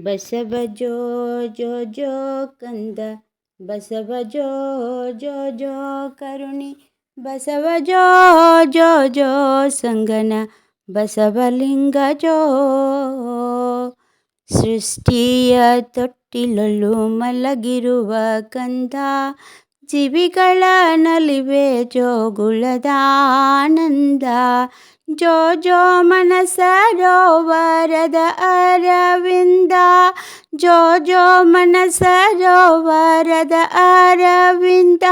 ಬಸವ ಜೋ ಜೋ ಜೋ ಕಂದ, ಬಸವ ಜೋ ಜೋ ಜೋ ಕರುಣಿ, ಬಸವ ಜೋ ಜೋ ಜೋ ಸಂಗನ, ಬಸವಲಿಂಗ ಜೋ. ಸೃಷ್ಟಿಯ ತೊಟ್ಟಿಲೊಳು ಮಲಗಿರುವ ಕಂದ, ಜೀವಿಗಳ ನಲಿವೆ ಜೋಗುಳದ ಆನಂದ. ಜೋ ಜೋ ಮನಸರೋವರದ ಅರವಿಂದ, ಜೋ ಜೋ ಮನಸರೋವರದ ಅರವಿಂದ,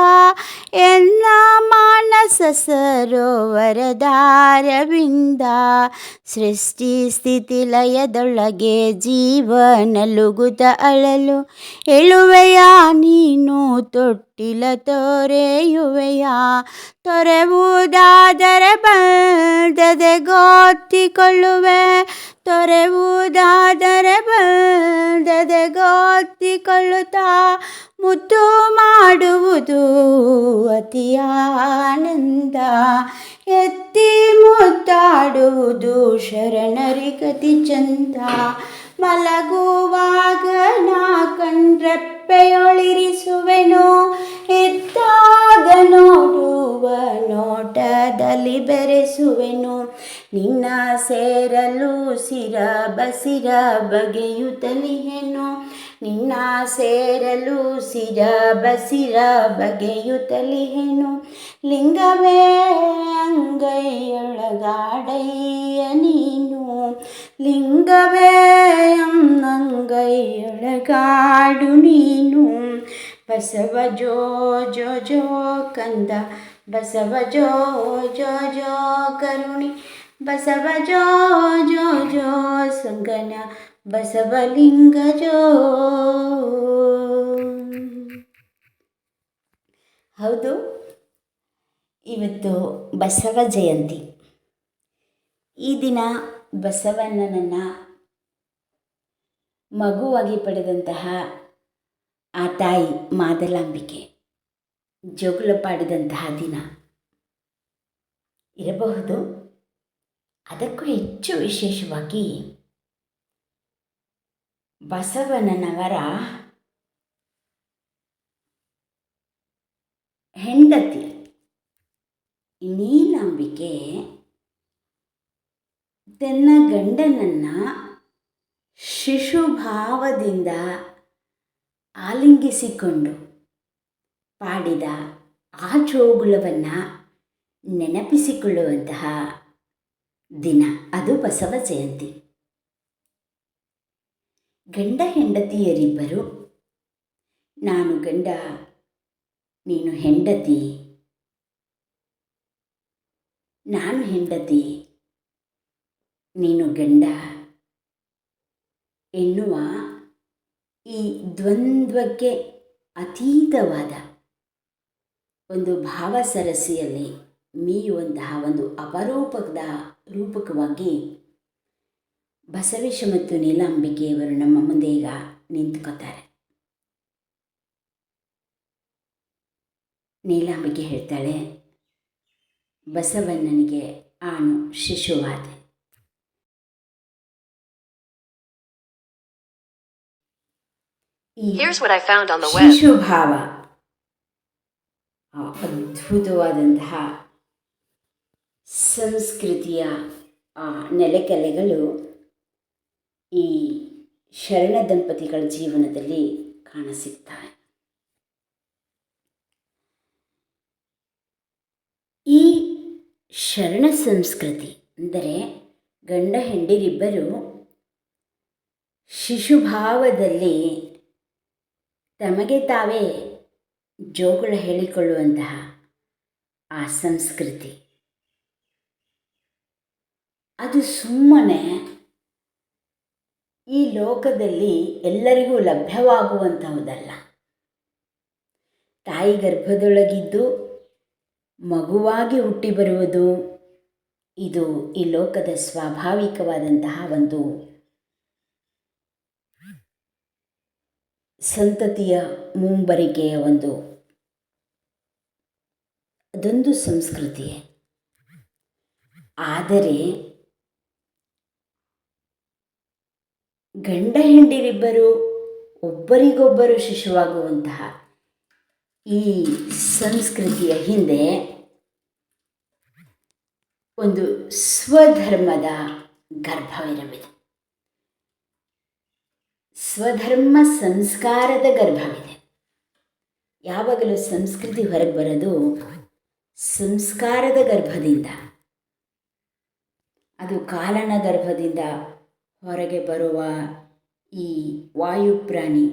ಎಲ್ಲ ಮಾನಸ ಸರೋವರದ ಅರವಿಂದ. ಸೃಷ್ಟಿ ಸ್ಥಿತಿ ಲಯದೊಳಗೆ ಜೀವನಲುಗುತ ಅಳಲು, ಎಳುವೆಯ ನೀನು ತೊಟ್ಟಿಲ ತೊರೆಯುವೆಯ. ತೊರೆಯುವುದಾದರೆ ಬಂದದೆ ಗೊತ್ತಿಕೊಳ್ಳುವೆ, ತೊರೆಯುವುದಾದರೆ ಬಂದದೆ ಗೊತ್ತಿಕೊಳ್ಳುತ್ತಾ, ಮುದ್ದು ಮಾಡುವುದು ಅತಿ ಆನಂದ. ಎತ್ತಿ ಮುದ್ದಾಡುವುದು ಶರಣರಿಗತಿ ಚಂದ. ಮಲಗುವಾಗ ನಾ ಕಣ್ರೆಪ್ಪೆಯೊಳಿರಿಸುವೆನು, ಎದ್ದಾಗ ನೋಡುವ ನೋಟದಲ್ಲಿ ಬೆರೆಸುವೆನು. ನಿನ್ನ ಸೇರಲು ಸಿರ ಬಸಿರ ಬಗೆಯುತ್ತಲಿಹೆನು, ನಿನ್ನ ಸೇರಲು ಸಿರ ಬಸಿರ ಬಗೆಯುತ್ತಲಿಹೆನು. ಲಿಂಗವೇ ಅಂಗೈಯೊಳಗಾಡಯ್ಯ ನೀನು, ಲಿಂಗವೇ ಅಂಗೈಯೊಳಗಾಡು ನೀನು. ಬಸವ ಜೋ ಜೋ ಜೋ ಕಂದ, ಬಸವ ಜೋ ಜೋ ಜೋ ಕರುಣಿ, ಬಸವ ಜೋ ಜೋ ಜೋ ಸಂಗನ, ಬಸವಲಿಂಗ ಜೋ. ಹೌದು, ಇವತ್ತು ಬಸವ ಜಯಂತಿ. ಈ ದಿನ ಬಸವಣ್ಣನನ್ನು ಮಗುವಾಗಿ ಪಡೆದಂತಹ ಆ ತಾಯಿ ಮಾದಲಾಂಬಿಕೆ ಜೋಗುಳಪಾಡಿದಂತಹ ದಿನ ಇರಬಹುದು. ಅದಕ್ಕೂ ಹೆಚ್ಚು ವಿಶೇಷವಾಗಿ ಬಸವಣ್ಣನವರ ಹೆಂಡತಿ ನೀಲಾಂಬಿಕೆ ತನ್ನ ಗಂಡನನ್ನು ಶಿಶುಭಾವದಿಂದ ಆಲಿಂಗಿಸಿಕೊಂಡು ಪಾಡಿದ ಆ ಜೋಗುಳವನ್ನು ನೆನಪಿಸಿಕೊಳ್ಳುವಂತಹ ದಿನ ಅದು ಬಸವ ಜಯಂತಿ. ಗಂಡ ಹೆಂಡತಿಯರಿಬ್ಬರು, ನಾನು ಗಂಡ ನೀನು ಹೆಂಡತಿ, ನಾನು ಹೆಂಡತಿ ನೀನು ಗಂಡ ಎನ್ನುವ ಈ ದ್ವಂದ್ವಕ್ಕೆ ಅತೀತವಾದ ಒಂದು ಭಾವಸರಸಿಯಲ್ಲಿ ಮೀಯುವಂತಹ ಒಂದು ಅಪರೂಪದ ರೂಪಕವಾಗಿ ಬಸವೇಶ ಮತ್ತು ನೀಲಾಂಬಿಕೆಯವರು ನಮ್ಮ ಮುಂದೆ ಈಗ ನಿಂತ್ಕೋತಾರೆ. ನೀಲಾಂಬಿಕೆ ಹೇಳ್ತಾಳೆ, ಬಸವಣ್ಣನಿಗೆ ಆನು ಶಿಶುವಾದೆ. ಶಿಶುಭಾವ ಅದ್ಭುತವಾದಂತಹ ಸಂಸ್ಕೃತಿಯ ನೆಲೆಕಲೆಗಳು ಈ ಶರಣ ದಂಪತಿಗಳ ಜೀವನದಲ್ಲಿ ಕಾಣಸಿಗ್ತವೆ. ಈ ಶರಣ ಸಂಸ್ಕೃತಿ ಅಂದರೆ ಗಂಡ ಹೆಂಡರಿಬ್ಬರು ಶಿಶುಭಾವದಲ್ಲಿ ತಮಗೆ ತಾವೇ ಜೋಗುಳ ಹೇಳಿಕೊಳ್ಳುವಂತಹ ಆ ಸಂಸ್ಕೃತಿ ಅದು ಸುಮ್ಮನೆ ಈ ಲೋಕದಲ್ಲಿ ಎಲ್ಲರಿಗೂ ಲಭ್ಯವಾಗುವಂತಹುದಲ್ಲ. ತಾಯಿ ಗರ್ಭದೊಳಗಿದ್ದು ಮಗುವಾಗಿ ಹುಟ್ಟಿ ಬರುವುದು ಇದು ಈ ಲೋಕದ ಸ್ವಾಭಾವಿಕವಾದಂತಹ ಒಂದು ಸಂತತಿಯ ಮುಂಬರಿಕೆಯ ಅದೊಂದು ಸಂಸ್ಕೃತಿಯೇ. ಆದರೆ ಗಂಡ ಹೆಂಡರಿಬ್ಬರು ಒಬ್ಬರಿಗೊಬ್ಬರು ಶಿಶುವಾಗುವಂತಹ ಈ ಸಂಸ್ಕೃತಿಯ ಹಿಂದೆ ಒಂದು ಸ್ವಧರ್ಮದ ಗರ್ಭವಿರವಿದೆ, ಸ್ವಧರ್ಮ ಸಂಸ್ಕಾರದ ಗರ್ಭವಿದೆ. ಯಾವಾಗಲೂ ಸಂಸ್ಕೃತಿ ಹೊರಗೆ ಬರೋದು ಸಂಸ್ಕಾರದ ಗರ್ಭದಿಂದ. ಅದು ಕಾಲನ ಗರ್ಭದಿಂದ ಹೊರಗೆ ಬರುವ ಈ ವಾಯುಪ್ರಾಣಿ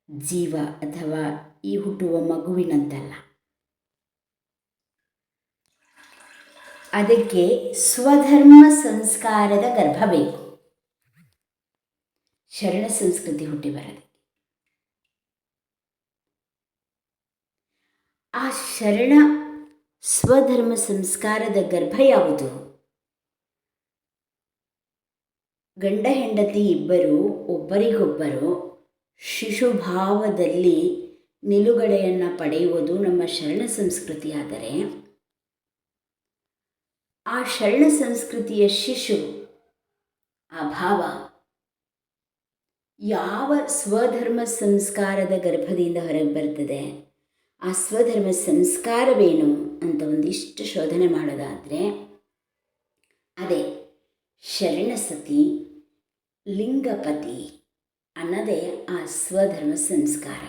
ಜೀವ ಅಥವಾ ಈ ಹುಟ್ಟುವ ಮಗುವಿನಂತಲ್ಲ. ಅದಕ್ಕೆ ಸ್ವಧರ್ಮ ಸಂಸ್ಕಾರದ ಗರ್ಭ ಬೇಕು, ಶರಣ ಸಂಸ್ಕೃತಿ ಹುಟ್ಟಿ ಬರೋದಕ್ಕೆ. ಆ ಶರಣ ಸ್ವಧರ್ಮ ಸಂಸ್ಕಾರದ ಗರ್ಭ ಯಾವುದು? ಗಂಡ ಹೆಂಡತಿ ಇಬ್ಬರು ಒಬ್ಬರಿಗೊಬ್ಬರು ಶಿಶುಭಾವದಲ್ಲಿ ನಿಲುಗಡೆಯನ್ನು ಪಡೆಯುವುದು ನಮ್ಮ ಶರಣ ಸಂಸ್ಕೃತಿಯಾದರೆ, ಆ ಶರಣ ಸಂಸ್ಕೃತಿಯ ಶಿಶು ಆ ಭಾವ ಯಾವ ಸ್ವಧರ್ಮ ಸಂಸ್ಕಾರದ ಗರ್ಭದಿಂದ ಹೊರಗೆ ಬರ್ತದೆ, ಆ ಸ್ವಧರ್ಮ ಸಂಸ್ಕಾರವೇನು ಅಂತ ಒಂದಿಷ್ಟು ಶೋಧನೆ ಮಾಡೋದಾದರೆ ಅದೇ ಶರಣಸತಿ ಲಿಂಗಪತಿ ಅನ್ನೋದೇ ಆ ಸ್ವಧರ್ಮ ಸಂಸ್ಕಾರ.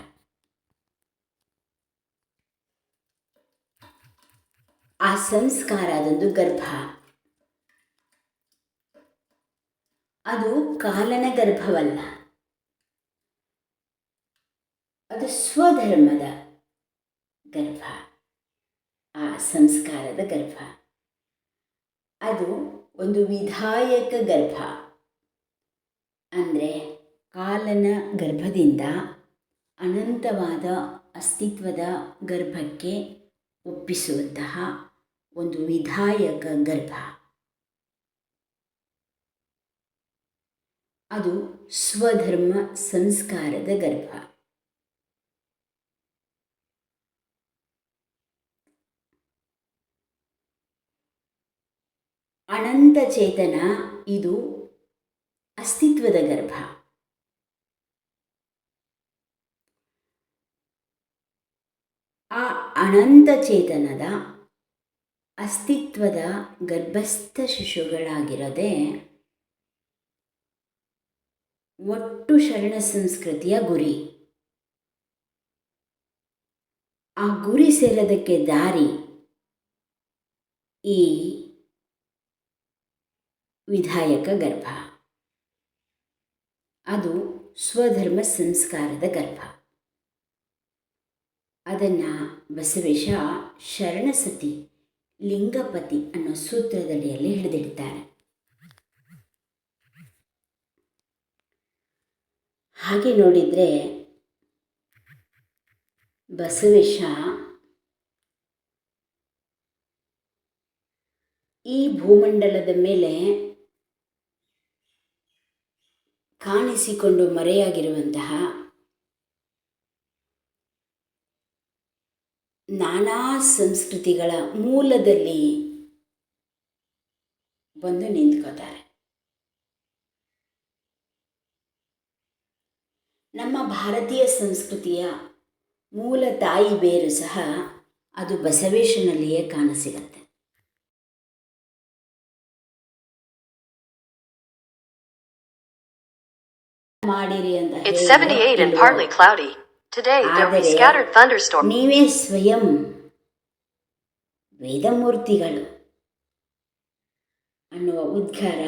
ಆ ಸಂಸ್ಕಾರ ಅದೊಂದು ಗರ್ಭ, ಅದು ಕಾಲನ ಗರ್ಭವಲ್ಲ, ಅದು ಸ್ವಧರ್ಮದ ಗರ್ಭ. ಆ ಸಂಸ್ಕಾರದ ಗರ್ಭ ಅದು ಒಂದು ವಿಧಾಯಕ ಗರ್ಭ. ಅಂದರೆ ಕಾಲನ ಗರ್ಭದಿಂದ ಅನಂತವಾದ ಅಸ್ತಿತ್ವದ ಗರ್ಭಕ್ಕೆ ಒಪ್ಪಿಸುವಂತಹ ಒಂದು ವಿಧಾಯಕ ಗರ್ಭ. ಅದು ಸ್ವಧರ್ಮ ಸಂಸ್ಕಾರದ ಗರ್ಭ. ಅನಂತ ಚೇತನ ಇದು ಅಸ್ತಿತ್ವದ ಗರ್ಭ. ಆ ಅನಂತ ಚೇತನದ ಅಸ್ತಿತ್ವದ ಗರ್ಭಸ್ಥ ಶಿಶುಗಳಾಗಿರೋದೇ ಒಟ್ಟು ಶರಣ ಸಂಸ್ಕೃತಿಯ ಗುರಿ. ಆ ಗುರಿ ಸೇರೋದಕ್ಕೆ ದಾರಿ ಈ ವಿಧಾಯಕ ಗರ್ಭ. ಅದು ಸ್ವಧರ್ಮ ಸಂಸ್ಕಾರದ ಗರ್ಭ. ಅದನ್ನು ಬಸವೇಶ ಶರಣಸತಿ ಲಿಂಗಪತಿ ಅನ್ನೋ ಸೂತ್ರದಡಿಯಲ್ಲಿ ಹಿಡಿದಿಡ್ತಾರೆ. ಹಾಗೆ ನೋಡಿದರೆ ಬಸವೇಶ ಈ ಭೂಮಂಡಲದ ಮೇಲೆ ಕಾಣಿಸಿಕೊಂಡು ಮರೆಯಾಗಿರುವಂತಹ ನಾನಾ ಸಂಸ್ಕೃತಿಗಳ ಮೂಲದಲ್ಲಿ ಬಂದು ನಿಂತ್ಕೋತಾರೆ. ನಮ್ಮ ಭಾರತೀಯ ಸಂಸ್ಕೃತಿಯ ಮೂಲ ತಾಯಿ ಬೇರು ಸಹ ಅದು ಬಸವೇಶನಲ್ಲಿಯೇ ಕಾಣಸಿಗತ್ತೆ. ಮಾಡಿರಿ ಅಂತ ನೀವೇ ಸ್ವಯಂ ವೇದಮೂರ್ತಿಗಳು ಅನ್ನುವ ಉದ್ಗಾರ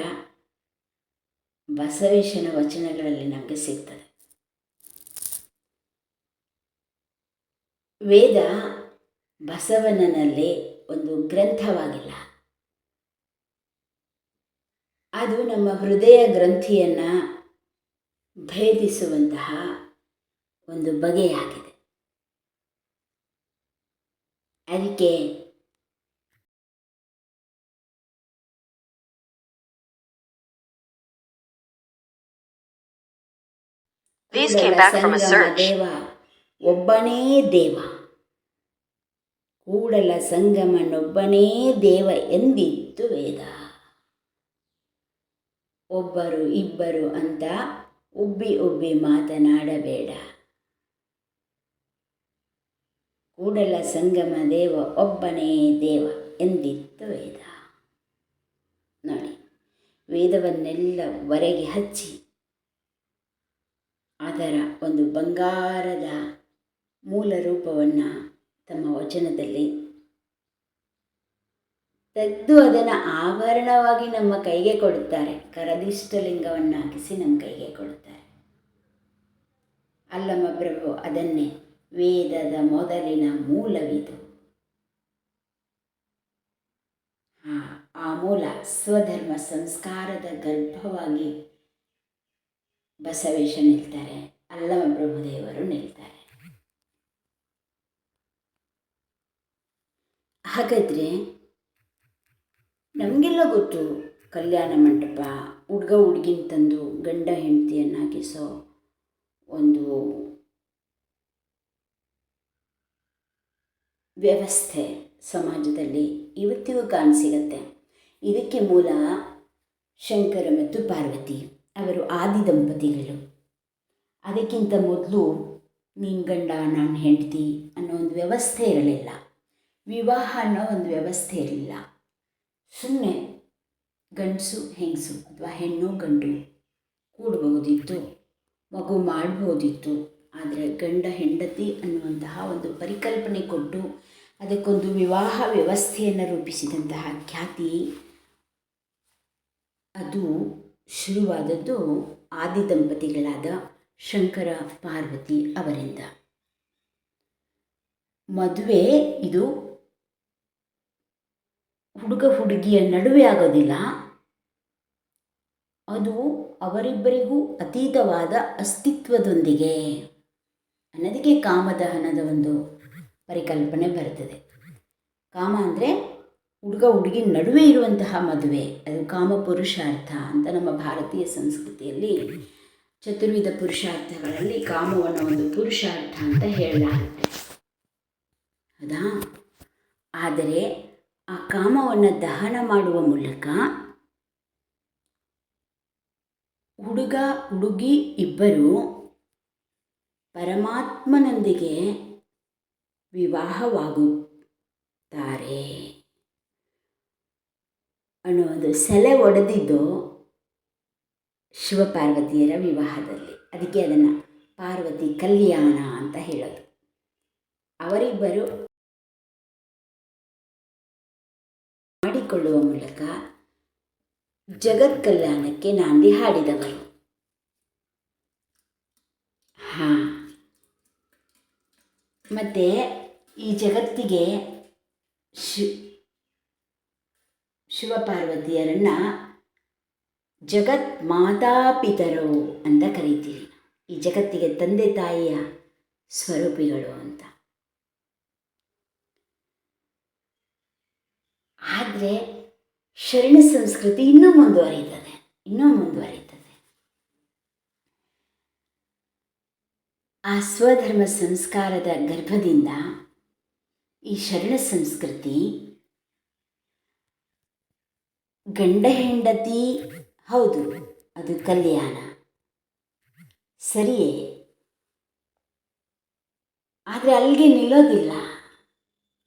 ಬಸವೇಶನ ವಚನಗಳಲ್ಲಿ ನಮಗೆ ಸಿಗ್ತದೆ. ವೇದ ಬಸವಣ್ಣನಲ್ಲಿ ಒಂದು ಗ್ರಂಥವಾಗಿಲ್ಲ, ಅದು ನಮ್ಮ ಹೃದಯ ಗ್ರಂಥಿಯನ್ನು ಭೇದಿಸುವಂತಹ ಒಂದು ಬಗೆಯಾಗಿದೆ. ಅದಕ್ಕೆ ದೇವ ಒಬ್ಬನೇ ದೇವ, ಕೂಡಲ ಸಂಗಮನೊಬ್ಬನೇ ದೇವ ಎಂದಿತ್ತು ವೇದ. ಒಬ್ಬರು ಇಬ್ಬರು ಅಂತ ಉಬ್ಬಿ ಉಬ್ಬಿ ಮಾತನಾಡಬೇಡ. ಕೂಡಲ ಸಂಗಮ ದೇವ ಒಬ್ಬನೇ ದೇವ ಎಂದಿತ್ತು ವೇದ. ನೋಡಿ, ವೇದವನ್ನೆಲ್ಲ ಹೊರಗೆ ಹಚ್ಚಿ ಅದರ ಒಂದು ಬಂಗಾರದ ಮೂಲ ರೂಪವನ್ನು ತಮ್ಮ ವಚನದಲ್ಲಿ ತೆಗೆದು ಅದನ್ನು ಆಭರಣವಾಗಿ ನಮ್ಮ ಕೈಗೆ ಕೊಡುತ್ತಾರೆ. ಕರದಿಷ್ಟಲಿಂಗವನ್ನು ಹಾಕಿಸಿ ನಮ್ಮ ಕೈಗೆ ಕೊಡುತ್ತಾರೆ. ಅಲ್ಲಮ್ಮ ಪ್ರಭು ಅದನ್ನೇ ವೇದದ ಮೊದಲಿನ ಮೂಲವಿದು. ಆ ಮೂಲ ಸ್ವಧರ್ಮ ಸಂಸ್ಕಾರದ ಗರ್ಭವಾಗಿ ಬಸವೇಶ ನಿಲ್ತಾರೆ, ಅಲ್ಲಮ ಪ್ರಭುದೇವರು ನಿಲ್ತಾರೆ. ಹಾಗಾದರೆ ನಮಗೆಲ್ಲ ಗೊತ್ತು, ಕಲ್ಯಾಣ ಮಂಟಪ, ಹುಡುಗ ಹುಡುಗಿನ ತಂದು ಗಂಡ ಹೆಂಡತಿಯನ್ನಾಗಿಸೋ ಒಂದು ವ್ಯವಸ್ಥೆ ಸಮಾಜದಲ್ಲಿ ಇವತ್ತಿಗೂ ಕಾಣಸಿಗತ್ತೆ. ಇದಕ್ಕೆ ಮೂಲ ಶಂಕರ ಮತ್ತು ಪಾರ್ವತಿ ಅವರು ಆದಿ ದಂಪತಿಗಳು. ಅದಕ್ಕಿಂತ ಮೊದಲು ನೀನು ಗಂಡ ನಾನು ಹೆಂಡತಿ ಅನ್ನೋ ಒಂದು ವ್ಯವಸ್ಥೆ ಇರಲಿಲ್ಲ. ವಿವಾಹ ಅನ್ನೋ ಒಂದು ವ್ಯವಸ್ಥೆ ಇರಲಿಲ್ಲ. ಸುಮ್ಮನೆ ಗಂಡಸು ಹೆಂಗಸು ಅಥವಾ ಹೆಣ್ಣು ಗಂಡು ಕೂಡಬಹುದಿತ್ತು, ಮಗು ಮಾಡಬಹುದಿತ್ತು. ಆದರೆ ಗಂಡ ಹೆಂಡತಿ ಅನ್ನುವಂತಹ ಒಂದು ಪರಿಕಲ್ಪನೆ ಕೊಟ್ಟು ಅದಕ್ಕೊಂದು ವಿವಾಹ ವ್ಯವಸ್ಥೆಯನ್ನು ರೂಪಿಸಿದಂತಹ ಖ್ಯಾತಿ ಅದು ಶುರುವಾದದ್ದು ಆದಿ ದಂಪತಿಗಳಾದ ಶಂಕರ ಪಾರ್ವತಿ ಅವರಿಂದ. ಮದುವೆ ಇದು ಹುಡುಗ ಹುಡುಗಿಯ ನಡುವೆ ಆಗೋದಿಲ್ಲ, ಅದು ಅವರಿಬ್ಬರಿಗೂ ಅತೀತವಾದ ಅಸ್ತಿತ್ವದೊಂದಿಗೆ ಅನ್ನೋದಕ್ಕೆ ಕಾಮದಹನದ ಒಂದು ಪರಿಕಲ್ಪನೆ ಬರ್ತದೆ. ಕಾಮ ಅಂದರೆ ಹುಡುಗ ಹುಡುಗಿ ನಡುವೆ ಇರುವಂತಹ ಮದುವೆ, ಅದು ಕಾಮ ಪುರುಷಾರ್ಥ ಅಂತ ನಮ್ಮ ಭಾರತೀಯ ಸಂಸ್ಕೃತಿಯಲ್ಲಿ ಚತುರ್ವಿಧ ಪುರುಷಾರ್ಥಗಳಲ್ಲಿ ಕಾಮವನ್ನು ಒಂದು ಪುರುಷಾರ್ಥ ಅಂತ ಹೇಳಲಾಗುತ್ತೆ. ಹೌದಾ? ಆದರೆ ಆ ಕಾಮವನ್ನು ದಹನ ಮಾಡುವ ಮೂಲಕ ಹುಡುಗ ಹುಡುಗಿ ಇಬ್ಬರು ಪರಮಾತ್ಮನೊಂದಿಗೆ ವಿವಾಹವಾಗುತ್ತಾರೆ ಅನ್ನೋ ಒಂದು ಸೆಲೆ ಒಡೆದಿದ್ದು ಶಿವಪಾರ್ವತಿಯರ ವಿವಾಹದಲ್ಲಿ. ಅದಕ್ಕೆ ಅದನ್ನು ಪಾರ್ವತಿ ಕಲ್ಯಾಣ ಅಂತ ಹೇಳೋದು. ಅವರಿಬ್ಬರು ಮಾಡಿಕೊಳ್ಳುವ ಮೂಲಕ ಜಗತ್ ಕಲ್ಯಾಣಕ್ಕೆ ನಾಂದಿ ಹಾಡಿದವರು. ಮತ್ತು ಈ ಜಗತ್ತಿಗೆ ಶಿವಪಾರ್ವತಿಯರನ್ನು ಜಗತ್ ಮಾತಾಪಿತರು ಅಂತ ಕರೀತೀವಿ. ಈ ಜಗತ್ತಿಗೆ ತಂದೆ ತಾಯಿಯ ಸ್ವರೂಪಿಗಳು ಅಂತ. ಆದರೆ ಶರಣ ಸಂಸ್ಕೃತಿ ಇನ್ನೂ ಮುಂದುವರಿಯುತ್ತದೆ. ಆ ಸ್ವಧರ್ಮ ಸಂಸ್ಕಾರದ ಗರ್ಭದಿಂದ ಈ ಶರಣ ಸಂಸ್ಕೃತಿ ಗಂಡ ಹೆಂಡತಿ ಹೌದು, ಅದು ಕಲ್ಯಾಣ ಸರಿಯೇ, ಆದರೆ ಅಲ್ಲಿಗೆ ನಿಲ್ಲೋದಿಲ್ಲ,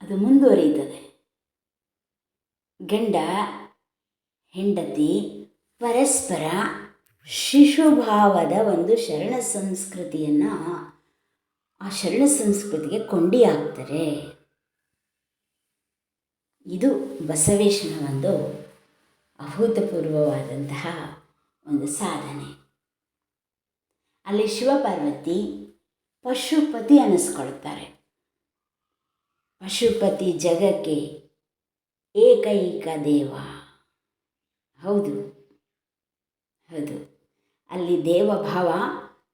ಅದು ಮುಂದುವರಿಯುತ್ತದೆ. ಗಂಡ ಹೆಂಡತಿ ಪರಸ್ಪರ ಶಿಶುಭಾವದ ಒಂದು ಶರಣ ಸಂಸ್ಕೃತಿಯನ್ನು ಆ ಶರಣ ಸಂಸ್ಕೃತಿಗೆ ಕೊಂಡಿಯಾಗ್ತಾರೆ. ಇದು ಬಸವೇಶನ ಒಂದು ಅಭೂತಪೂರ್ವವಾದಂತಹ ಒಂದು ಸಾಧನೆ. ಅಲ್ಲಿ ಶಿವಪಾರ್ವತಿ ಪಶುಪತಿ ಅನ್ನಿಸ್ಕೊಳ್ತಾರೆ. ಪಶುಪತಿ ಜಗಕ್ಕೆ ಏಕೈಕ ದೇವ. ಹೌದು, ಅಲ್ಲಿ ದೇವಭಾವ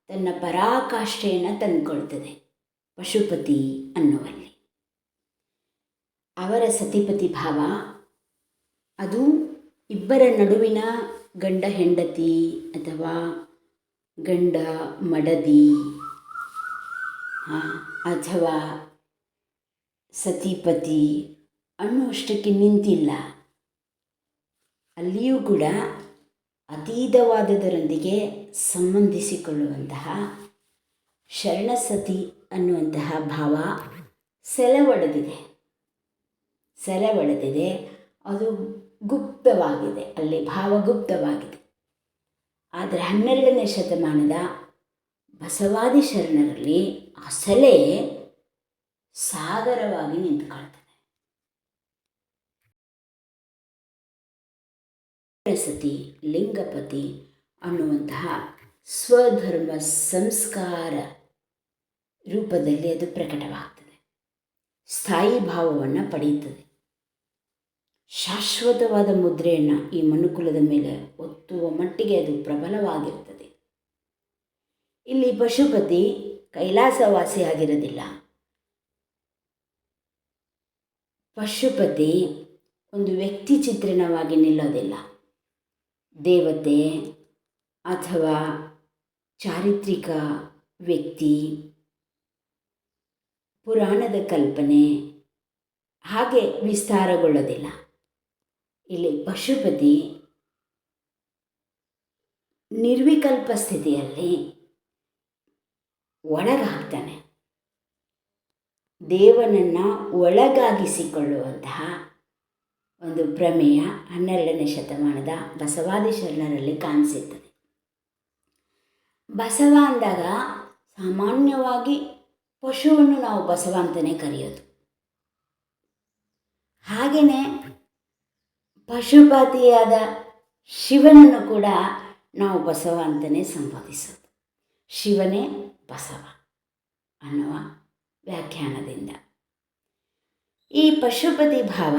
ತನ್ನ ಪರಾಕಾಷ್ಠೆಯನ್ನು ತಂದುಕೊಳ್ತದೆ ಪಶುಪತಿ ಅನ್ನುವಲ್ಲಿ. ಅವರ ಸತಿಪತಿ ಭಾವ ಅದು ಇಬ್ಬರ ನಡುವಿನ ಗಂಡ ಹೆಂಡತಿ ಅಥವಾ ಗಂಡ ಮಡದಿ ಅಥವಾ ಸತಿಪತಿ ಅನ್ನುವಷ್ಟಕ್ಕೆ ನಿಂತಿಲ್ಲ. ಅಲ್ಲಿಯೂ ಕೂಡ ಅತೀತವಾದುದರೊಂದಿಗೆ ಸಂಬಂಧಿಸಿಕೊಳ್ಳುವಂತಹ ಶರಣಸತಿ ಅನ್ನುವಂತಹ ಭಾವ ಸೆಲವಡೆದಿದೆ. ಅದು ಗುಪ್ತವಾಗಿದೆ, ಅಲ್ಲಿ ಭಾವ ಗುಪ್ತವಾಗಿದೆ. ಆದರೆ 12ನೇ ಶತಮಾನದ ಬಸವಾದಿ ಶರಣರಲ್ಲಿ ಆ ಸೆಲೆ ಸಾಗರವಾಗಿ ನಿಂತ್ಕೊಳ್ತದೆ. ಸತಿ, ಲಿಂಗಪತಿ ಅನ್ನುವಂತಹ ಸ್ವಧರ್ಮ ಸಂಸ್ಕಾರ ರೂಪದಲ್ಲಿ ಅದು ಪ್ರಕಟವಾಗ್ತದೆ, ಸ್ಥಾಯಿ ಭಾವವನ್ನು ಪಡೆಯುತ್ತದೆ. ಶಾಶ್ವತವಾದ ಮುದ್ರೆಯನ್ನು ಈ ಮನುಕುಲದ ಮೇಲೆ ಒತ್ತುವ ಮಟ್ಟಿಗೆ ಅದು ಪ್ರಬಲವಾಗಿರ್ತದೆ. ಇಲ್ಲಿ ಪಶುಪತಿ ಕೈಲಾಸವಾಸಿಯಾಗಿರೋದಿಲ್ಲ. ಪಶುಪತಿ ಒಂದು ವ್ಯಕ್ತಿ ಚಿತ್ರಣವಾಗಿ ನಿಲ್ಲೋದಿಲ್ಲ. ದೇವತೆ ಅಥವಾ ಚಾರಿತ್ರಿಕ ವ್ಯಕ್ತಿ, ಪುರಾಣದ ಕಲ್ಪನೆ ಹಾಗೆ ವಿಸ್ತಾರಗೊಳ್ಳೋದಿಲ್ಲ. ಇಲ್ಲಿ ಪಶುಪತಿ ನಿರ್ವಿಕಲ್ಪ ಸ್ಥಿತಿಯಲ್ಲಿ ಒಳಗಾಗ್ತಾನೆ. ದೇವನನ್ನು ಒಳಗಾಗಿಸಿಕೊಳ್ಳುವಂತಹ ಒಂದು ಪ್ರಮೇಯ 12ನೇ ಶತಮಾನದ ಬಸವಾದಿ ಶರಣರಲ್ಲಿ ಕಾಣಿಸುತ್ತದೆ. ಬಸವ ಅಂದಾಗ ಸಾಮಾನ್ಯವಾಗಿ ಪಶುವನ್ನು ನಾವು ಬಸವ ಅಂತಲೇ ಕರೆಯೋದು. ಹಾಗೆಯೇ ಪಶುಪತಿಯಾದ ಶಿವನನ್ನು ಕೂಡ ನಾವು ಬಸವ ಅಂತಲೇ ಸಂಬೋಧಿಸೋದು. ಶಿವನೇ ಬಸವ ಅನ್ನುವ ವ್ಯಾಖ್ಯಾನದಿಂದ ಈ ಪಶುಪತಿ ಭಾವ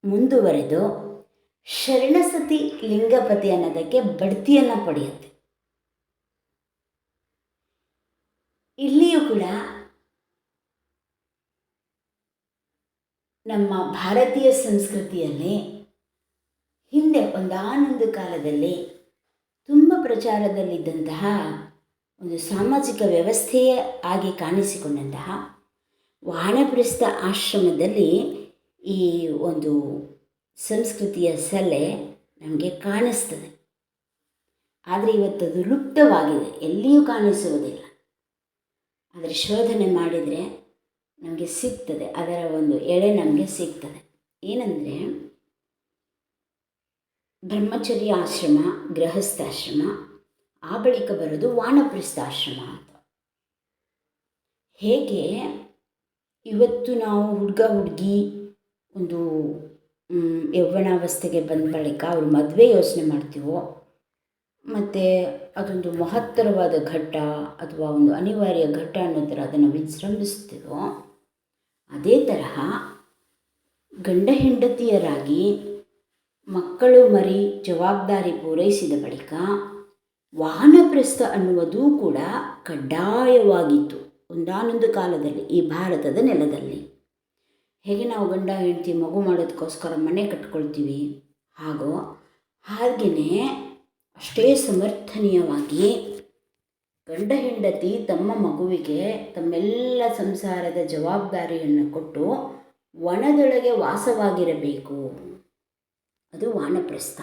ಮುಂದುವರೆದು ಶರಣಸತಿ ಲಿಂಗಪತಿ ಅನ್ನೋದಕ್ಕೆ ಬಡ್ತಿಯನ್ನು ಪಡೆಯುತ್ತೆ. ಇಲ್ಲಿಯೂ ಕೂಡ ನಮ್ಮ ಭಾರತೀಯ ಸಂಸ್ಕೃತಿಯಲ್ಲಿ ಹಿಂದೆ ಒಂದಾನೊಂದು ಕಾಲದಲ್ಲಿ ತುಂಬ ಪ್ರಚಾರದಲ್ಲಿದ್ದಂತಹ ಒಂದು ಸಾಮಾಜಿಕ ವ್ಯವಸ್ಥೆಯೇ ಆಗಿ ಕಾಣಿಸಿಕೊಂಡಂತಹ ವಾನಪ್ರಸ್ಥ ಆಶ್ರಮದಲ್ಲಿ ಈ ಒಂದು ಸಂಸ್ಕೃತಿಯ ಸೆಲೆ ನಮಗೆ ಕಾಣಿಸ್ತದೆ. ಆದರೆ ಇವತ್ತದು ಲುಪ್ತವಾಗಿದೆ, ಎಲ್ಲಿಯೂ ಕಾಣಿಸುವುದಿಲ್ಲ. ಆದರೆ ಶೋಧನೆ ಮಾಡಿದರೆ ನಮಗೆ ಸಿಗ್ತದೆ, ಅದರ ಒಂದು ಎಳೆ ನಮಗೆ ಸಿಗ್ತದೆ. ಏನಂದರೆ ಬ್ರಹ್ಮಚರ್ಯ ಆಶ್ರಮ, ಗೃಹಸ್ಥಾಶ್ರಮ, ಆ ಬಳಿಕ ಬರೋದು ವಾನಪ್ರಸ್ಥಾಶ್ರಮ ಅಂತ. ಹೇಗೆ ಇವತ್ತು ನಾವು ಹುಡುಗ ಹುಡುಗಿ ಒಂದು ಯೌವನಾವಸ್ಥೆಗೆ ಬಂದ ಬಳಿಕ ಅವ್ರ ಮದುವೆ ಯೋಚನೆ ಮಾಡ್ತೀವೋ, ಮತ್ತು ಅದೊಂದು ಮಹತ್ತರವಾದ ಘಟ್ಟ ಅಥವಾ ಒಂದು ಅನಿವಾರ್ಯ ಘಟ್ಟ ಅನ್ನೋ ಥರ ಅದನ್ನು ವಿಜೃಂಭಿಸ್ತೀವೋ, ಅದೇ ತರಹ ಗಂಡ ಹೆಂಡತಿಯರಾಗಿ ಮಕ್ಕಳು ಮರಿ ಜವಾಬ್ದಾರಿ ಪೂರೈಸಿದ ಬಳಿಕ ವಾನಪ್ರಸ್ಥ ಅನ್ನುವುದೂ ಕೂಡ ಕಡ್ಡಾಯವಾಗಿತ್ತು ಒಂದಾನೊಂದು ಕಾಲದಲ್ಲಿ ಈ ಭಾರತದ ನೆಲದಲ್ಲಿ. ಹೇಗೆ ನಾವು ಗಂಡ ಹೆಂಡತಿ ಮಗು ಮಾಡೋದಕ್ಕೋಸ್ಕರ ಮನೆ ಕಟ್ಕೊಳ್ತೀವಿ, ಹಾಗೆಯೇ ಅಷ್ಟೇ ಸಮರ್ಥನೀಯವಾಗಿ ಗಂಡ ಹೆಂಡತಿ ತಮ್ಮ ಮಗುವಿಗೆ ತಮ್ಮೆಲ್ಲ ಸಂಸಾರದ ಜವಾಬ್ದಾರಿಯನ್ನು ಕೊಟ್ಟು ವನದೊಳಗೆ ವಾಸವಾಗಿರಬೇಕು. ಅದು ವಾನಪ್ರಸ್ಥ.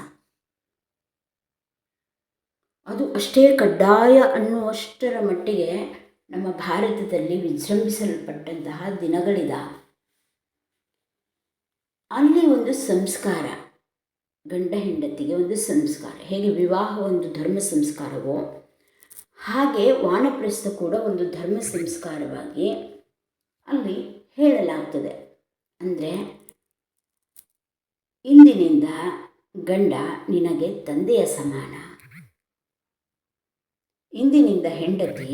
ಅದು ಅಷ್ಟೇ ಕಡ್ಡಾಯ ಅನ್ನುವಷ್ಟರ ಮಟ್ಟಿಗೆ ನಮ್ಮ ಭಾರತದಲ್ಲಿ ವಿಜೃಂಭಿಸಲ್ಪಟ್ಟಂತಹ ದಿನಗಳಿದ್ದಾವೆ. ಅಲ್ಲಿ ಒಂದು ಸಂಸ್ಕಾರ, ಗಂಡ ಹೆಂಡತಿಗೆ ಒಂದು ಸಂಸ್ಕಾರ. ಹೇಗೆ ವಿವಾಹ ಒಂದು ಧರ್ಮ ಸಂಸ್ಕಾರವೋ ಹಾಗೆ ವಾನಪ್ರಸ್ಥ ಕೂಡ ಒಂದು ಧರ್ಮ ಸಂಸ್ಕಾರವಾಗಿ ಅಲ್ಲಿ ಹೇಳಲಾಗ್ತದೆ. ಅಂದರೆ ಇಂದಿನಿಂದ ಗಂಡ ನಿನಗೆ ತಂದೆಯ ಸಮಾನ, ಇಂದಿನಿಂದ ಹೆಂಡತಿ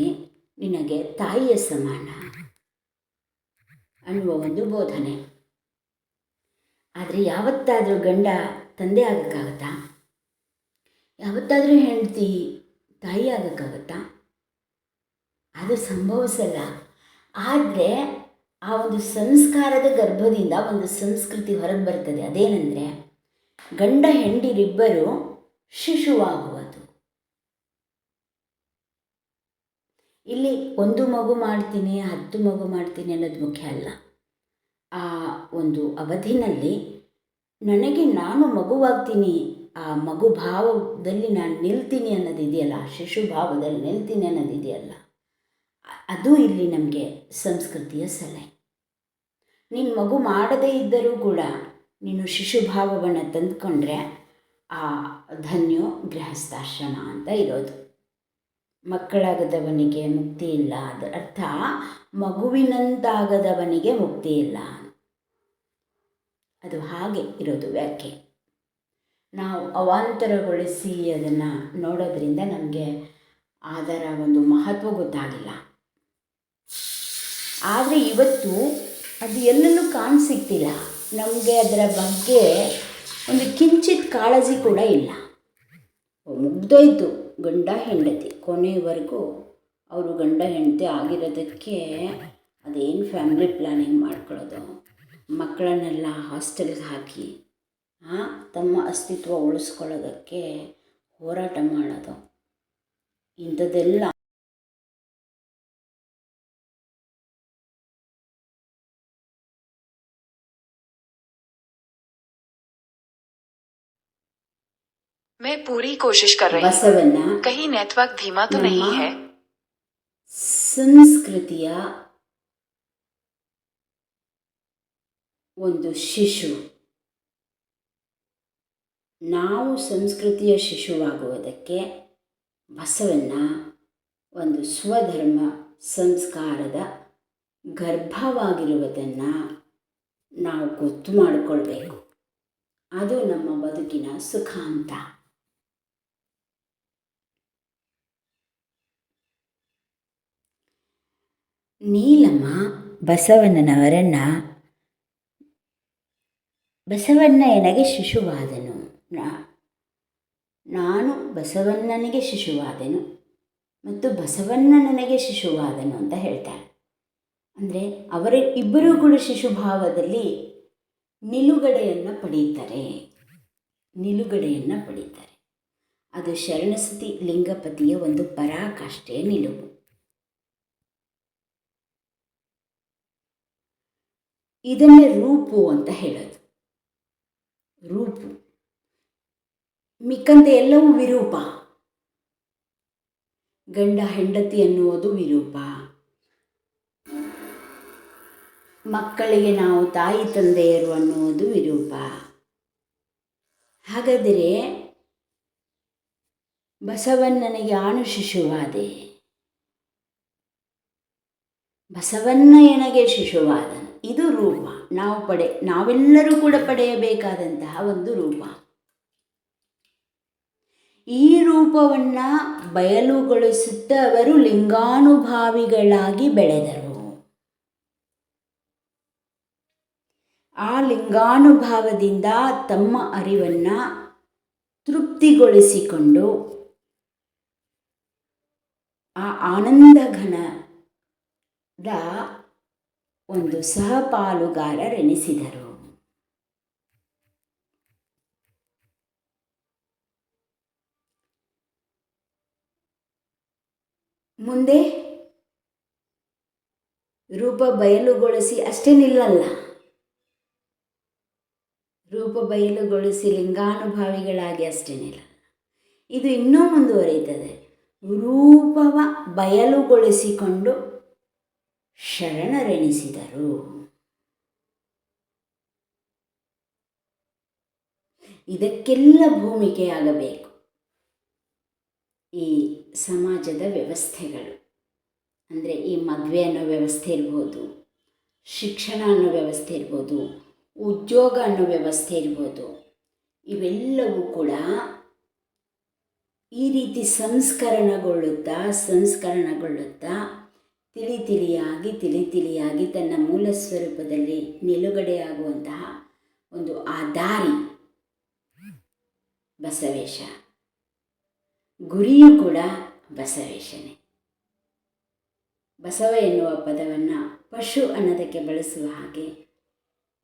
ನಿನಗೆ ತಾಯಿಯ ಸಮಾನ ಅನ್ನುವ ಒಂದು ಬೋಧನೆ. ಆದರೆ ಯಾವತ್ತಾದರೂ ಗಂಡ ತಂದೆ ಆಗೋಕ್ಕಾಗತ್ತಾ? ಯಾವತ್ತಾದರೂ ಹೆಂಡತಿ ತಾಯಿ ಆಗೋಕ್ಕಾಗತ್ತಾ? ಅದು ಸಂಭವಿಸಲ್ಲ. ಆದರೆ ಆ ಒಂದು ಸಂಸ್ಕಾರದ ಗರ್ಭದಿಂದ ಒಂದು ಸಂಸ್ಕೃತಿ ಹೊರಗೆ ಬರ್ತದೆ. ಅದೇನೆಂದರೆ ಗಂಡ ಹೆಂಡಿರಿಬ್ಬರು ಶಿಶುವಾಗುವುದು. ಇಲ್ಲಿ 1 ಮಗು ಮಾಡ್ತೀನಿ 10 ಮಗು ಮಾಡ್ತೀನಿ ಅನ್ನೋದು ಮುಖ್ಯ ಅಲ್ಲ. ಆ ಒಂದು ಅವಧಿನಲ್ಲಿ ನನಗೆ ನಾನು ಮಗುವಾಗ್ತೀನಿ ಆ ಮಗು ಭಾವದಲ್ಲಿ ನಾನು ನಿಲ್ತೀನಿ ಅನ್ನೋದಿದೆಯಲ್ಲ, ಶಿಶು ಭಾವದಲ್ಲಿ ನಿಲ್ತೀನಿ ಅನ್ನೋದಿದೆಯಲ್ಲ, ಅದು ಇಲ್ಲಿ ನಮಗೆ ಸಂಸ್ಕೃತಿಯ ಸಲಹೆ. ನೀನು ಮಗು ಮಾಡದೇ ಇದ್ದರೂ ಕೂಡ ನೀನು ಶಿಶುಭಾವವನ್ನು ತಂದುಕೊಂಡ್ರೆ ಆ ಧನ್ಯೋ ಗೃಹಸ್ಥಾಶ್ರಮ ಅಂತ ಇರೋದು. ಮಕ್ಕಳಾಗದವನಿಗೆ ಮುಕ್ತಿ ಇಲ್ಲ, ಅದರ ಅರ್ಥ ಮಗುವಿನಂತಾಗದವನಿಗೆ ಮುಕ್ತಿ ಇಲ್ಲ. ಅದು ಹಾಗೆ ಇರೋದು ವ್ಯಾಖ್ಯೆ. ನಾವು ಅವಾಂತರಗೊಳಿಸಿ ಅದನ್ನು ನೋಡೋದ್ರಿಂದ ನಮಗೆ ಅದರ ಒಂದು ಮಹತ್ವ ಗೊತ್ತಾಗಿಲ್ಲ. ಆದರೆ ಇವತ್ತು ಅದು ಎಲ್ಲೆಲ್ಲೂ ಕಾಣಸಿಗ್ತಿಲ್ಲ. ನಮಗೆ ಅದರ ಬಗ್ಗೆ ಒಂದು ಕಿಂಚಿತ್ ಕಾಳಜಿ ಕೂಡ ಇಲ್ಲ. ಮುಗ್ದೋಯ್ತು ಗಂಡ ಹೆಂಡತಿ, ಕೊನೆಯವರೆಗೂ ಅವರು ಗಂಡ ಹೆಂಡತಿ ಆಗಿರೋದಕ್ಕೆ ಅದೇನು ಫ್ಯಾಮಿಲಿ ಪ್ಲ್ಯಾನಿಂಗ್ ಮಾಡ್ಕೊಳ್ಳೋದು, ಮಕ್ಕಳನ್ನೆಲ್ಲ ಹಾಸ್ಟೆಲ್ಗೆ ಹಾಕಿ ತಮ್ಮ ಅಸ್ತಿತ್ವ ಉಳಿಸ್ಕೊಳ್ಳೋದಕ್ಕೆ ಹೋರಾಟ ಮಾಡೋದು, ಇಂಥದ್ದೆಲ್ಲ मैं पूरी कोशिश कर रही ಬಸವಣ್ಣ हूँ। कहीं नेटवर्क धीमा तो नहीं है? ಸಂಸ್ಕೃತಿಯ ಒಂದು ಶಿಶು. ನಾವು ಸಂಸ್ಕೃತಿಯ ಶಿಶುವಾಗುವುದಕ್ಕೆ ಬಸವಣ್ಣ ಒಂದು ಸ್ವಧರ್ಮ ಸಂಸ್ಕಾರದ ಗರ್ಭವಾಗಿರುವುದನ್ನು ನಾವು ಗೊತ್ತು ಮಾಡಿಕೊಳ್ಬೇಕು. ಅದು ನಮ್ಮ ಬದುಕಿನ ಸುಖ ಅಂತ. ನೀಲಮ್ಮ ಬಸವಣ್ಣನವರನ್ನು ಬಸವಣ್ಣ ನನಗೆ ಶಿಶುವಾದನು, ನಾನು ಬಸವಣ್ಣನಿಗೆ ಶಿಶುವಾದೆನು ಮತ್ತು ಬಸವಣ್ಣ ನನಗೆ ಶಿಶುವಾದನು ಅಂತ ಹೇಳ್ತಾರೆ. ಅಂದರೆ ಅವರ ಇಬ್ಬರೂ ಕೂಡ ಶಿಶುಭಾವದಲ್ಲಿ ನಿಲುಗಡೆಯನ್ನು ಪಡೀತಾರೆ. ಅದು ಶರಣಸತಿ ಲಿಂಗಪತಿಯ ಒಂದು ಪರಾಕಾಷ್ಠೆಯ ನಿಲುವು. ಇದನ್ನೇ ರೂಪು ಅಂತ ಹೇಳೋದು. ರೂಪು ಮಿಕ್ಕಂತೆ ಎಲ್ಲವೂ ವಿರೂಪ. ಗಂಡ ಹೆಂಡತಿ ಅನ್ನುವುದು ವಿರೂಪ, ಮಕ್ಕಳಿಗೆ ನಾವು ತಾಯಿ ತಂದೆಯರು ಅನ್ನುವುದು ವಿರೂಪ. ಹಾಗಾದರೆ ಬಸವಣ್ಣನಿಗೆ ಆಣು ಶಿಶುವಾದೆ, ಬಸವಣ್ಣ ನನಗೆ ಶಿಶುವಾದನು. ಇದು ರೂಪ. ನಾವೆಲ್ಲರೂ ಕೂಡ ಪಡೆಯಬೇಕಾದಂತಹ ಒಂದು ರೂಪ. ಈ ರೂಪವನ್ನು ಬಯಲುಗೊಳಿಸುತ್ತಾ ಅವರು ಲಿಂಗಾನುಭಾವಿಗಳಾಗಿ ಬೆಳೆದರು. ಆ ಲಿಂಗಾನುಭಾವದಿಂದ ತಮ್ಮ ಅರಿವನ್ನು ತೃಪ್ತಿಗೊಳಿಸಿಕೊಂಡು ಆ ಆನಂದಘನದ ಒಂದು ಸಹಪಾಲುಗಾರರೆನಿಸಿದರು. ಮುಂದೆ ರೂಪ ಬಯಲುಗೊಳಿಸಿ ಅಷ್ಟೇ ನಿಲ್ಲಲ್ಲ, ರೂಪ ಬಯಲುಗೊಳಿಸಿ ಲಿಂಗಾನುಭಾವಿಗಳಾಗಿ ಅಷ್ಟೇ ನಿಲ್ಲಲ್ಲ, ಇದು ಇನ್ನೂ ಮುಂದುವರಿಯುತ್ತದೆ. ರೂಪವ ಬಯಲುಗೊಳಿಸಿಕೊಂಡು ಶರಣರೆನಿಸಿದರು. ಇದಕ್ಕೆಲ್ಲ ಭೂಮಿಕೆಯಾಗಬೇಕು ಈ ಸಮಾಜದ ವ್ಯವಸ್ಥೆಗಳು. ಅಂದರೆ ಈ ಮದುವೆ ಅನ್ನೋ ವ್ಯವಸ್ಥೆ ಇರ್ಬೋದು, ಶಿಕ್ಷಣ ಅನ್ನೋ ವ್ಯವಸ್ಥೆ ಇರ್ಬೋದು, ಉದ್ಯೋಗ ಅನ್ನೋ ವ್ಯವಸ್ಥೆ ಇರ್ಬೋದು. ಇವೆಲ್ಲವೂ ಕೂಡ ಈ ರೀತಿ ಸಂಸ್ಕರಣಗೊಳ್ಳುತ್ತಾ ತಿಳಿಯಾಗಿ ತನ್ನ ಮೂಲ ಸ್ವರೂಪದಲ್ಲಿ ನಿಲುಗಡೆಯಾಗುವಂತಹ ಒಂದು ಆ ದಾರಿ ಬಸವೇಶ. ಗುರಿಯೂ ಕೂಡ ಬಸವೇಶನೇ. ಬಸವ ಎನ್ನುವ ಪದವನ್ನು ಪಶು ಅನ್ನೋದಕ್ಕೆ ಬಳಸುವ ಹಾಗೆ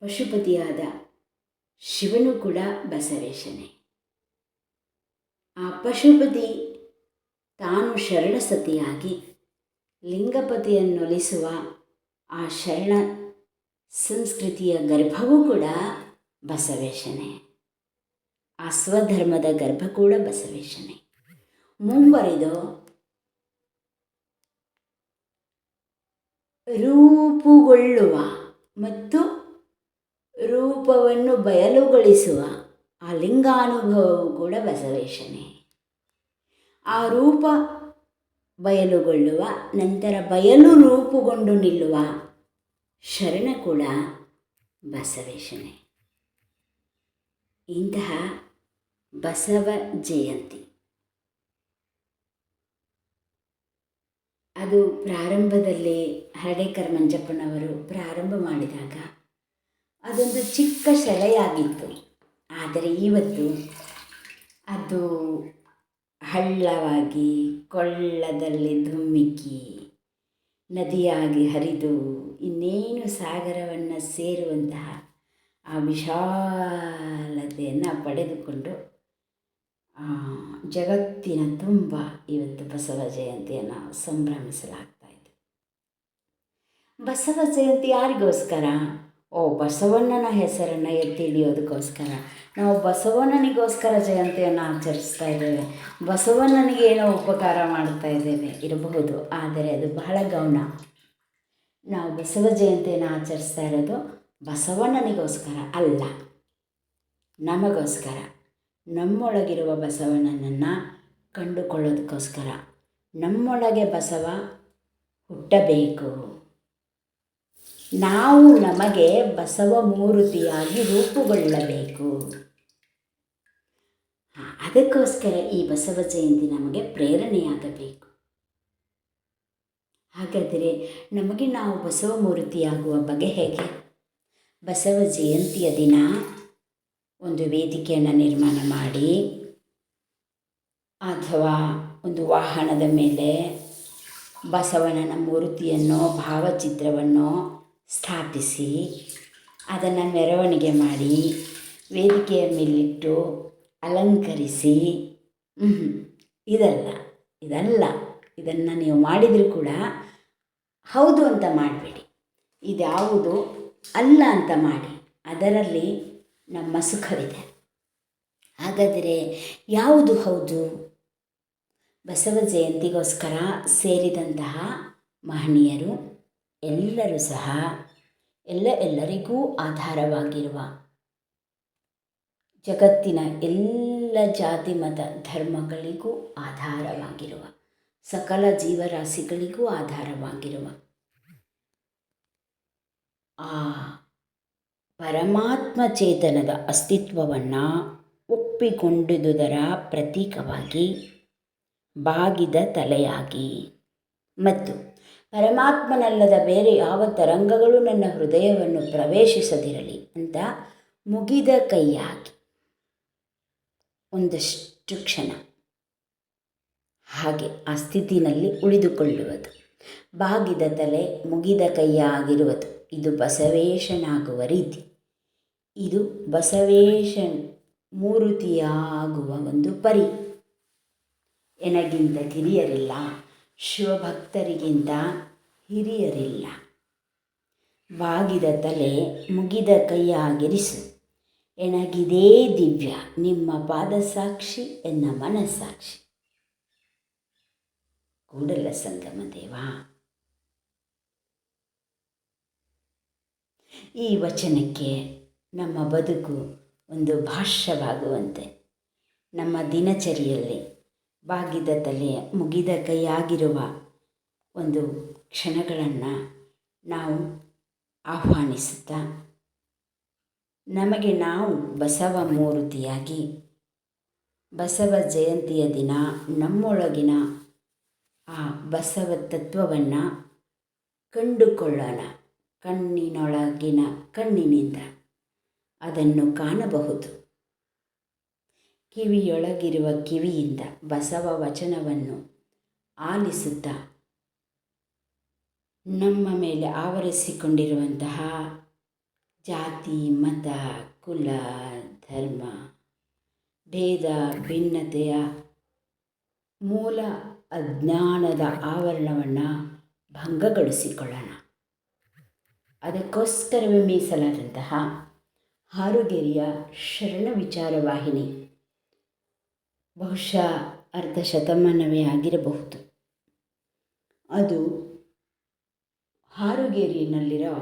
ಪಶುಪತಿಯಾದ ಶಿವನು ಕೂಡ ಬಸವೇಶನೇ. ಆ ಪಶುಪತಿ ತಾನು ಶರಣಸತಿಯಾಗಿ ಲಿಂಗಪತಿಯನ್ನೊಲಿಸುವ ಆ ಶರಣ ಸಂಸ್ಕೃತಿಯ ಗರ್ಭವೂ ಕೂಡ ಬಸವೇಶನೇ. ಆ ಸ್ವಧರ್ಮದ ಗರ್ಭ ಕೂಡ ಬಸವೇಶನೇ. ಮುಂಬರಿದು ರೂಪುಗೊಳ್ಳುವ ಮತ್ತು ರೂಪವನ್ನು ಬಯಲುಗೊಳಿಸುವ ಆ ಲಿಂಗಾನುಭವವು ಕೂಡ ಬಸವೇಶನೇ. ಆ ರೂಪ ಬಯಲುಗೊಳ್ಳುವ ನಂತರ ಬಯಲು ರೂಪುಗೊಂಡು ನಿಲ್ಲುವ ಶರಣ ಕೂಡ ಬಸವೇಶನೇ. ಇಂತಹ ಬಸವ ಜಯಂತಿ ಅದು ಪ್ರಾರಂಭದಲ್ಲಿ ಹರಡೇಕರ್ ಮಂಜಪ್ಪನವರು ಪ್ರಾರಂಭ ಮಾಡಿದಾಗ ಅದೊಂದು ಚಿಕ್ಕ ಶೆಲೆಯಾಗಿತ್ತು. ಆದರೆ ಇವತ್ತು ಅದು ಹಳ್ಳವಾಗಿ ಕೊಳ್ಳದಲ್ಲಿ ಧುಮ್ಮಿಕ್ಕಿ ನದಿಯಾಗಿ ಹರಿದು ಇನ್ನೇನು ಸಾಗರವನ್ನು ಸೇರುವಂತಹ ಆ ವಿಶಾಲತೆಯನ್ನು ಪಡೆದುಕೊಂಡು ಜಗತ್ತಿನ ತುಂಬ ಇವತ್ತು ಬಸವ ಜಯಂತಿಯನ್ನು ಸಂಭ್ರಮಿಸಲಾಗ್ತಾ ಇದೆ. ಬಸವ ಜಯಂತಿ ಯಾರಿಗೋಸ್ಕರ? ಬಸವಣ್ಣನ ಹೆಸರನ್ನು ಎತ್ತಿ ಹಿಡಿಯೋದಕ್ಕೋಸ್ಕರ. ನಾವು ಬಸವಣ್ಣನಿಗೋಸ್ಕರ ಜಯಂತಿಯನ್ನು ಆಚರಿಸ್ತಾ ಇದ್ದೇವೆ, ಬಸವಣ್ಣನಿಗೆ ಏನೋ ಉಪಕಾರ ಮಾಡ್ತಾ ಇದ್ದೇವೆ ಇರಬಹುದು, ಆದರೆ ಅದು ಬಹಳ ಗೌಣ. ನಾವು ಬಸವ ಜಯಂತಿಯನ್ನು ಆಚರಿಸ್ತಾ ಇರೋದು ಬಸವಣ್ಣನಿಗೋಸ್ಕರ ಅಲ್ಲ, ನಮಗೋಸ್ಕರ, ನಮ್ಮೊಳಗಿರುವ ಬಸವಣ್ಣನನ್ನು ಕಂಡುಕೊಳ್ಳೋದಕ್ಕೋಸ್ಕರ. ನಮ್ಮೊಳಗೆ ಬಸವ ಹುಟ್ಟಬೇಕು, ನಾವು ನಮಗೆ ಬಸವ ಮೂರ್ತಿಯಾಗಿ ರೂಪುಗೊಳ್ಳಬೇಕು. ಅದಕ್ಕೋಸ್ಕರ ಈ ಬಸವ ಜಯಂತಿ ನಮಗೆ ಪ್ರೇರಣೆಯಾಗಬೇಕು. ಹಾಗಾದರೆ ನಮಗೆ ನಾವು ಬಸವ ಮೂರ್ತಿಯಾಗುವ ಬಗೆ ಹೇಗೆ? ಬಸವ ಜಯಂತಿಯ ದಿನ ಒಂದು ವೇದಿಕೆಯನ್ನು ನಿರ್ಮಾಣ ಮಾಡಿ ಅಥವಾ ಒಂದು ವಾಹನದ ಮೇಲೆ ಬಸವಣ್ಣನ ಮೂರ್ತಿಯನ್ನು ಭಾವಚಿತ್ರವನ್ನು ಸ್ಥಾಪಿಸಿ ಅದನ್ನು ಮೆರವಣಿಗೆ ಮಾಡಿ ವೇದಿಕೆಯ ಮೇಲಿಟ್ಟು ಅಲಂಕರಿಸಿ ಇದನ್ನು ನೀವು ಮಾಡಿದರೂ ಕೂಡ ಹೌದು ಅಂತ ಮಾಡಬೇಡಿ, ಇದ್ಯಾವುದು ಅಲ್ಲ ಅಂತ ಮಾಡಿ. ಅದರಲ್ಲಿ ನಮ್ಮ ಸುಖವಿದೆ. ಹಾಗಾದರೆ ಯಾವುದು ಹೌದು? ಬಸವ ಜಯಂತಿಗೋಸ್ಕರ ಸೇರಿದಂತಹ ಮಹನೀಯರು ಎಲ್ಲರೂ ಸಹ ಎಲ್ಲರಿಗೂ ಆಧಾರವಾಗಿರುವ, ಜಗತ್ತಿನ ಎಲ್ಲ ಜಾತಿ ಮತ ಧರ್ಮಗಳಿಗೂ ಆಧಾರವಾಗಿರುವ, ಸಕಲ ಜೀವರಾಶಿಗಳಿಗೂ ಆಧಾರವಾಗಿರುವ ಆ ಪರಮಾತ್ಮ ಚೇತನದ ಅಸ್ತಿತ್ವವನ್ನು ಒಪ್ಪಿಕೊಂಡಿದುದರ ಪ್ರತೀಕವಾಗಿ ಬಾಗಿದ ತಲೆಯಾಗಿ ಮತ್ತು ಪರಮಾತ್ಮನಲ್ಲದ ಬೇರೆ ಯಾವ ತರಂಗಗಳು ನನ್ನ ಹೃದಯವನ್ನು ಪ್ರವೇಶಿಸದಿರಲಿ ಅಂತ ಮುಗಿದ ಕೈಯಾಗಿ ಒಂದಷ್ಟು ಕ್ಷಣ ಹಾಗೆ ಆ ಸ್ಥಿತಿನಲ್ಲಿ ಉಳಿದುಕೊಳ್ಳುವುದು. ಬಾಗಿದ ತಲೆ ಮುಗಿದ ಕೈಯಾಗಿರುವುದು ಇದು ಬಸವೇಶನಾಗುವ ರೀತಿ. ಇದು ಬಸವೇಶ ಮೂರ್ತಿಯಾಗುವ ಒಂದು ಪರಿ. ಎನಗಿಂತ ಕಿರಿಯರಿಲ್ಲ, ಶಿವಭಕ್ತರಿಗಿಂತ ಹಿರಿಯರಿಲ್ಲ. ಬಾಗಿದ ತಲೆ ಮುಗಿದ ಕೈಯಾಗಿರಿಸು, ಎನಗಿದೇ ದಿವ್ಯ ನಿಮ್ಮ ಪಾದ ಸಾಕ್ಷಿ ಎನ್ನ ಮನಸ್ಸಾಕ್ಷಿ. ಕೂಡಲ ಸಂಗಮ ದೇವ, ಈ ವಚನಕ್ಕೆ ನಮ್ಮ ಬದುಕು ಒಂದು ಭಾಷ್ಯವಾಗುವಂತೆ ನಮ್ಮ ದಿನಚರಿಯಲ್ಲಿ ಬಾಗಿದ ತಲೆ ಮುಗಿದ ಕೈಯಾಗಿರುವ ಒಂದು ಕ್ಷಣಗಳನ್ನು ನಾವು ಆಹ್ವಾನಿಸುತ್ತಾ ನಮಗೆ ನಾವು ಬಸವ ಮೂರ್ತಿಯಾಗಿ ಬಸವ ಜಯಂತಿಯ ದಿನ ನಮ್ಮೊಳಗಿನ ಆ ಬಸವ ತತ್ವವನ್ನು ಕಂಡುಕೊಳ್ಳೋಣ. ಕಣ್ಣಿನೊಳಗಿನ ಕಣ್ಣಿನಿಂದ ಅದನ್ನು ಕಾಣಬಹುದು. ಕಿವಿಯೊಳಗಿರುವ ಕಿವಿಯಿಂದ ಬಸವ ವಚನವನ್ನು ಆಲಿಸುತ್ತಾ ನಮ್ಮ ಮೇಲೆ ಆವರಿಸಿಕೊಂಡಿರುವಂತಹ ಜಾತಿ ಮತ ಕುಲ ಧರ್ಮ ಭೇದ ಭಿನ್ನತೆಯ ಮೂಲ ಅಜ್ಞಾನದ ಆವರಣವನ್ನು ಭಂಗಗೊಳಿಸಿಕೊಳ್ಳೋಣ. ಅದಕ್ಕೋಸ್ಕರವೇ ಮೀಸಲಾದಂತಹ ಹಾರುಗೆರೆಯ ಶರಣ ವಿಚಾರವಾಹಿನಿ ಬಹುಶಃ ಅರ್ಧ ಶತಮಾನವೇ ಆಗಿರಬಹುದು. ಅದು ಹಾರುಗೇರಿನಲ್ಲಿರೋ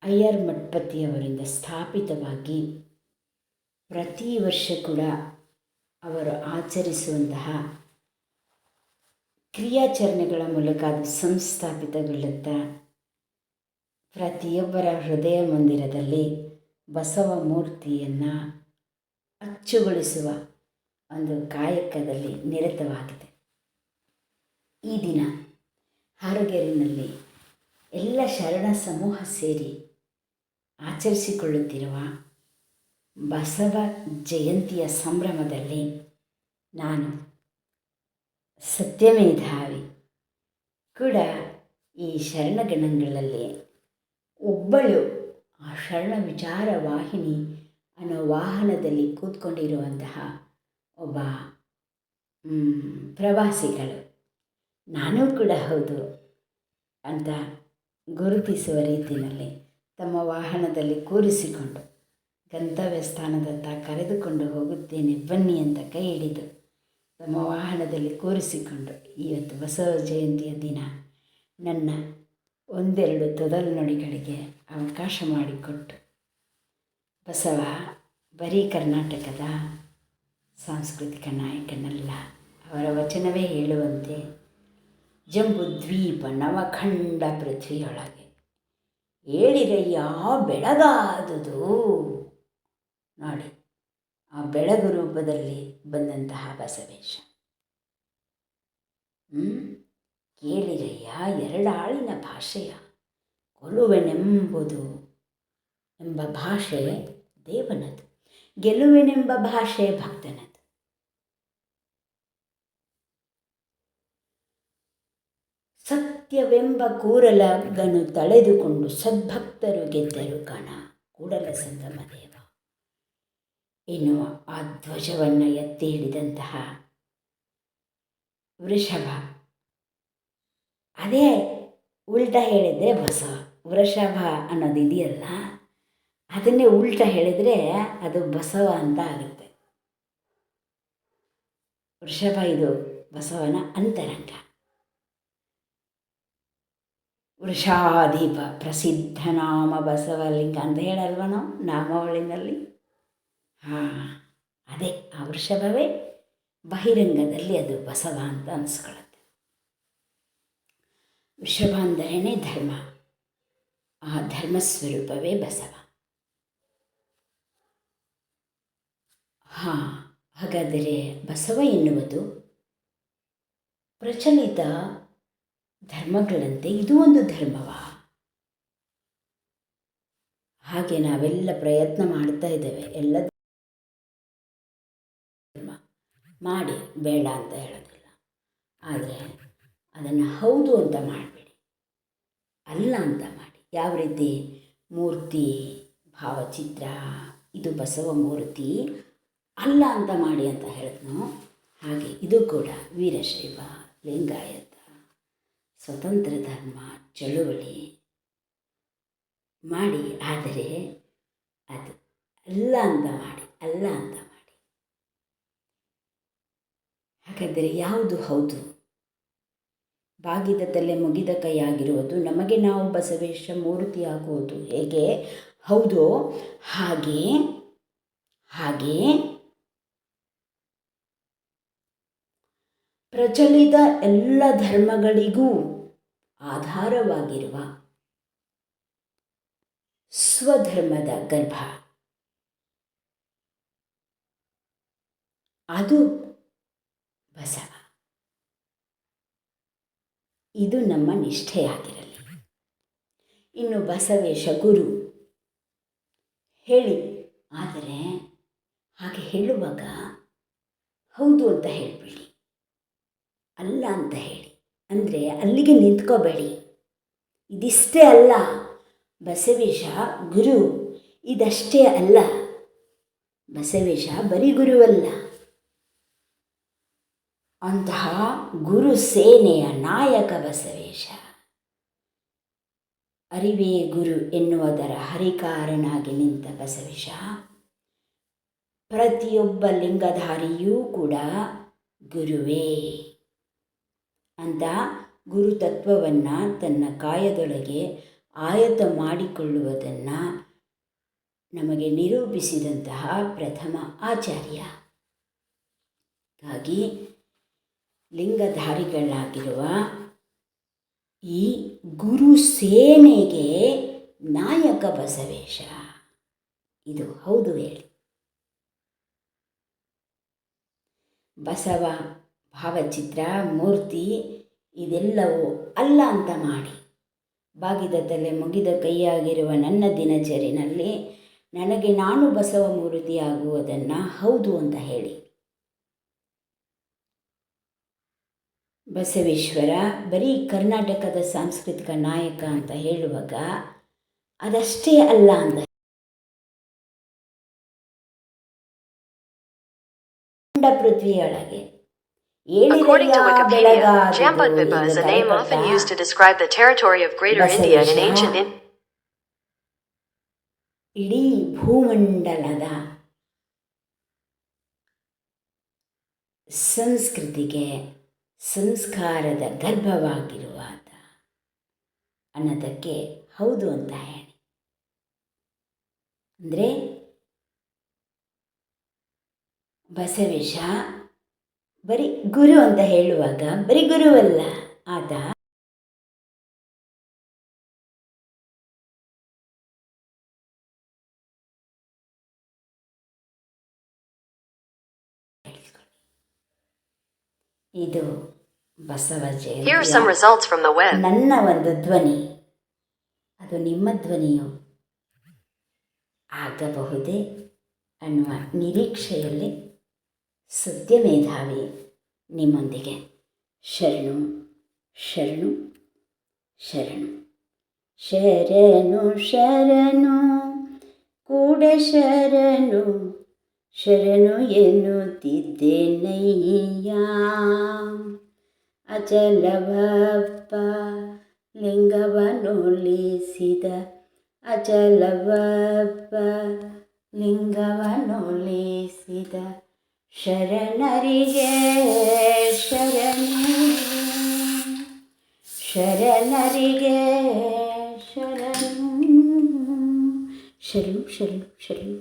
ಅಯ್ಯರ್ ಮಠಪತಿಯವರಿಂದ ಸ್ಥಾಪಿತವಾಗಿ ಪ್ರತಿ ವರ್ಷ ಕೂಡ ಅವರು ಆಚರಿಸುವಂತಹ ಕ್ರಿಯಾಚರಣೆಗಳ ಮೂಲಕ ಅದು ಸಂಸ್ಥಾಪಿತಗೊಳ್ಳುತ್ತಾ ಪ್ರತಿಯೊಬ್ಬರ ಹೃದಯ ಮಂದಿರದಲ್ಲಿ ಬಸವ ಮೂರ್ತಿಯನ್ನು ಅಚ್ಚುಗೊಳಿಸುವ ಒಂದು ಕಾಯಕದಲ್ಲಿ ನಿರತವಾಗಿದೆ. ಈ ದಿನ ಹಾರುಗೇರಿನಲ್ಲಿ ಎಲ್ಲ ಶರಣ ಸಮೂಹ ಸೇರಿ ಆಚರಿಸಿಕೊಳ್ಳುತ್ತಿರುವ ಬಸವ ಜಯಂತಿಯ ಸಂಭ್ರಮದಲ್ಲಿ ನಾನು ಸತ್ಯಮೇಧಾವಿ ಕೂಡ ಈ ಶರಣಗಣಗಳಲ್ಲಿ ಒಬ್ಬಳು ಆ ಶರಣ ವಿಚಾರ ವಾಹಿನಿ ಅನ್ನೋ ವಾಹನದಲ್ಲಿ ಕೂತ್ಕೊಂಡಿರುವಂತಹ ಒಬ್ಬ ಪ್ರವಾಸಿಗಳು ನಾನೂ ಕೂಡ ಹೌದು ಅಂತ ಗುರುತಿಸುವ ರೀತಿಯಲ್ಲಿ ತಮ್ಮ ವಾಹನದಲ್ಲಿ ಕೂರಿಸಿಕೊಂಡು ಗಂತವ್ಯ ಸ್ಥಾನದತ್ತ ಕರೆದುಕೊಂಡು ಹೋಗುತ್ತೇನೆ ಬನ್ನಿ ಅಂತ ಕೈ ಹಿಡಿದು ತಮ್ಮ ವಾಹನದಲ್ಲಿ ಕೂರಿಸಿಕೊಂಡು ಇವತ್ತು ಬಸವ ಜಯಂತಿಯ ದಿನ ನನ್ನ ಒಂದೆರಡು ತೊದಲು ನುಡಿಗಳಿಗೆ ಅವಕಾಶ ಮಾಡಿಕೊಟ್ಟು ಬಸವ ಬರೀ ಕರ್ನಾಟಕದ ಸಾಂಸ್ಕೃತಿಕ ನಾಯಕನಲ್ಲ, ಅವರ ವಚನವೇ ಹೇಳುವಂತೆ ಜಂಬು ದ್ವೀಪ ನವಖಂಡ ಪೃಥ್ವಿಯೊಳಗೆ ಏಳಿರಯ್ಯ ಬೆಳಗಾದುದು. ನೋಡಿ, ಆ ಬೆಳಗು ರೂಪದಲ್ಲಿ ಬಂದಂತಹ ಬಸವೇಶ. ಕೇಳಿರಯ್ಯ ಎರಡಾಳಿನ ಭಾಷೆಯ ಕೊಲುವೆನೆಂಬುದು ಎಂಬ ಭಾಷೆ ದೇವನದು, ಗೆಲುವೆನೆಂಬ ಭಾಷೆ ಭಕ್ತನದು. ಸತ್ಯವೆಂಬ ಕೂರಲಗನು ತಳೆದುಕೊಂಡು ಸದ್ಭಕ್ತರು ಗೆದ್ದರು ಕಣ ಕೂಡಲ ಸಂಗಮ ದೇವ ಎನ್ನುವ ಆ ಧ್ವಜವನ್ನು ಎತ್ತಿ ಹಿಡಿದಂತಹ ವೃಷಭ. ಅದೇ ಉಲ್ಟಾ ಹೇಳಿದರೆ ಬಸವ. ವೃಷಭ ಅನ್ನೋದು ಇದೆಯಲ್ಲ, ಅದನ್ನೇ ಉಲ್ಟಾ ಹೇಳಿದರೆ ಅದು ಬಸವ ಅಂತ ಆಗುತ್ತೆ. ವೃಷಭ ಇದು ಬಸವನ ಅಂತರಂಗ. ವೃಷಾಧಿಪ ಪ್ರಸಿದ್ಧ ನಾಮ ಬಸವಲಿಂಗ ಅಂತ ಹೇಳಲ್ವ ನಾವು ನಾಮಾವಳಿನಲ್ಲಿ. ಅದೇ ಆ ವೃಷಭವೇ ಬಹಿರಂಗದಲ್ಲಿ ಅದು ಬಸವ ಅಂತ ಅನಿಸ್ಕೊಳ್ಳುತ್ತೆ. ವೃಷಭ ಅಂದರೇನೆ ಧರ್ಮ, ಆ ಧರ್ಮಸ್ವರೂಪವೇ ಬಸವ. ಹಾಗಾದರೆ ಬಸವ ಎನ್ನುವುದು ಪ್ರಚಲಿತ ಧರ್ಮಗಳಂತೆ ಇದು ಒಂದು ಧರ್ಮವಾ? ಹಾಗೆ ನಾವೆಲ್ಲ ಪ್ರಯತ್ನ ಮಾಡ್ತಾ ಇದ್ದೇವೆ. ಎಲ್ಲ ಧರ್ಮ ಮಾಡಿ ಬೇಡ ಅಂತ ಹೇಳೋದಿಲ್ಲ, ಆದರೆ ಅದನ್ನು ಹೌದು ಅಂತ ಮಾಡಬೇಡಿ, ಅಲ್ಲ ಅಂತ ಮಾಡಿ. ಯಾವ ರೀತಿ ಮೂರ್ತಿ ಭಾವಚಿತ್ರ ಇದು ಬಸವ ಮೂರ್ತಿ ಅಲ್ಲ ಅಂತ ಮಾಡಿ ಅಂತ ಹೇಳಿದ್ನೋ ಹಾಗೆ ಇದು ಕೂಡ ವೀರಶೈವ, ಲಿಂಗಾಯತ, ಸ್ವತಂತ್ರ ಧರ್ಮ, ಚಳುವಳಿ ಮಾಡಿ, ಆದರೆ ಅದು ಅಲ್ಲ ಅಂತ ಮಾಡಿ, ಅಲ್ಲ ಅಂತ ಮಾಡಿ. ಹಾಗಾದರೆ ಯಾವುದು ಹೌದು? ಬಾಗಿದ ತಲೆ ಮುಗಿದ ಕೈಯಾಗಿರುವುದು ನಮಗೆ ನಾವು ಬಸವೇಶ ಮೂರ್ತಿ ಆಗುವುದು ಹೇಗೆ ಹೌದೋ ಹಾಗೆ ಪ್ರಚಲಿತ ಎಲ್ಲ ಧರ್ಮಗಳಿಗೂ ಆಧಾರವಾಗಿರುವ ಸ್ವಧರ್ಮದ ಗರ್ಭ ಅದು ಬಸವ. ಇದು ನಮ್ಮ ನಿಷ್ಠೆಯಾಗಿರಲಿ. ಇನ್ನು ಬಸವೇಶ ಗುರು ಹೇಳಿ, ಆದರೆ ಹಾಗೆ ಹೇಳುವಾಗ ಹೌದು ಅಂತ ಹೇಳಬೇಡಿ, ಅಲ್ಲ ಅಂತ ಹೇಳಿ. ಅಂದರೆ ಅಲ್ಲಿಗೆ ನಿಂತ್ಕೋಬೇಡಿ. ಇದಿಷ್ಟೇ ಅಲ್ಲ, ಬಸವೇಶ ಗುರು ಇದಷ್ಟೇ ಅಲ್ಲ, ಬಸವೇಶ ಬರೀ ಗುರುವಲ್ಲ, ಅಂತಹ ಗುರು ಸೇನೆಯ ನಾಯಕ ಬಸವೇಶ. ಅರಿವೇ ಗುರು ಎನ್ನುವುದರ ಹರಿಕಾರನಾಗಿ ನಿಂತ ಬಸವೇಶ ಪ್ರತಿಯೊಬ್ಬ ಲಿಂಗಧಾರಿಯೂ ಕೂಡ ಗುರುವೇ ಅಂತ ಗುರುತತ್ವವನ್ನು ತನ್ನ ಕಾಯದೊಳಗೆ ಆಯತ ಮಾಡಿಕೊಳ್ಳುವುದನ್ನು ನಮಗೆ ನಿರೂಪಿಸಿದಂತಹ ಪ್ರಥಮ ಆಚಾರ್ಯ. ಹಾಗಾಗಿ ಲಿಂಗಧಾರಿಗಳಾಗಿರುವ ಈ ಗುರು ಸೇನೆಗೆ ನಾಯಕ ಬಸವೇಶ. ಇದು ಹೌದು ಹೇಳಿ. ಬಸವ ಭಾವಚಿತ್ರ, ಮೂರ್ತಿ ಇದೆಲ್ಲವೂ ಅಲ್ಲ ಅಂತ ಮಾಡಿ ಬಾಗಿದ ತಲೆ ಮುಗಿದ ಕೈಯಾಗಿರುವ ನನ್ನ ದಿನಚರಿನಲ್ಲಿ ನನಗೆ ನಾನು ಬಸವ ಮೂರ್ತಿಯಾಗುವುದನ್ನು ಹೌದು ಅಂತ ಹೇಳಿ. ಬಸವೇಶ್ವರ ಬರೀ ಕರ್ನಾಟಕದ ಸಾಂಸ್ಕೃತಿಕ ನಾಯಕ ಅಂತ ಹೇಳುವಾಗ ಅದಷ್ಟೇ ಅಲ್ಲ ಅಂತ ಪೃಥ್ವಿಯೊಳಗೆ According to Wikipedia, Jambudvipa is a name often used to describe the territory of Greater India in ancient India. ಇಡೀ ಭೂಮಂಡಲದ ಸಂಸ್ಕೃತಿಗೆ ಸಂಸ್ಕಾರದ ಗರ್ಭವಾಗಿರುವ ಅನ್ನೋದಕ್ಕೆ ಹೌದು ಅಂತ ಹೇಳಿ. ಅಂದರೆ ಬಸವೇಶ ಬರೀ ಗುರು ಅಂತ ಹೇಳುವಾಗ ಬರೀ ಗುರುವಲ್ಲ, ಆತ ಇದು Basava Jayanti. Here are some results from the web. ನನ್ನ ಒಂದು ಧ್ವನಿ ಅದು ನಿಮ್ಮ ಧ್ವನಿಯು ಆಗಬಹುದೇ ಅನ್ನುವ ನಿರೀಕ್ಷೆಯಲ್ಲಿ ಸತ್ಯ ಮೇಧಾವಿ ನಿಮ್ಮೊಂದಿಗೆ. ಶರಣು ಶರಣು ಶರಣು ಶರಣು ಶರಣು ಕೂಡ ಶರಣು ಶರಣು ಎನ್ನುತ್ತಿದ್ದೇನಯ್ಯ. ಅಚಲವಪ್ಪ ಲಿಂಗವನೊಲಿಸಿದ ಅಚಲವಪ್ಪ ಲಿಂಗವನೊಲಿಸಿದ ಶರಣರಿಗೆ ಶರಣು ಶರಣರಿಗೆ ಶರಣು ಶರಣು ಶರಣು ಶರಣು.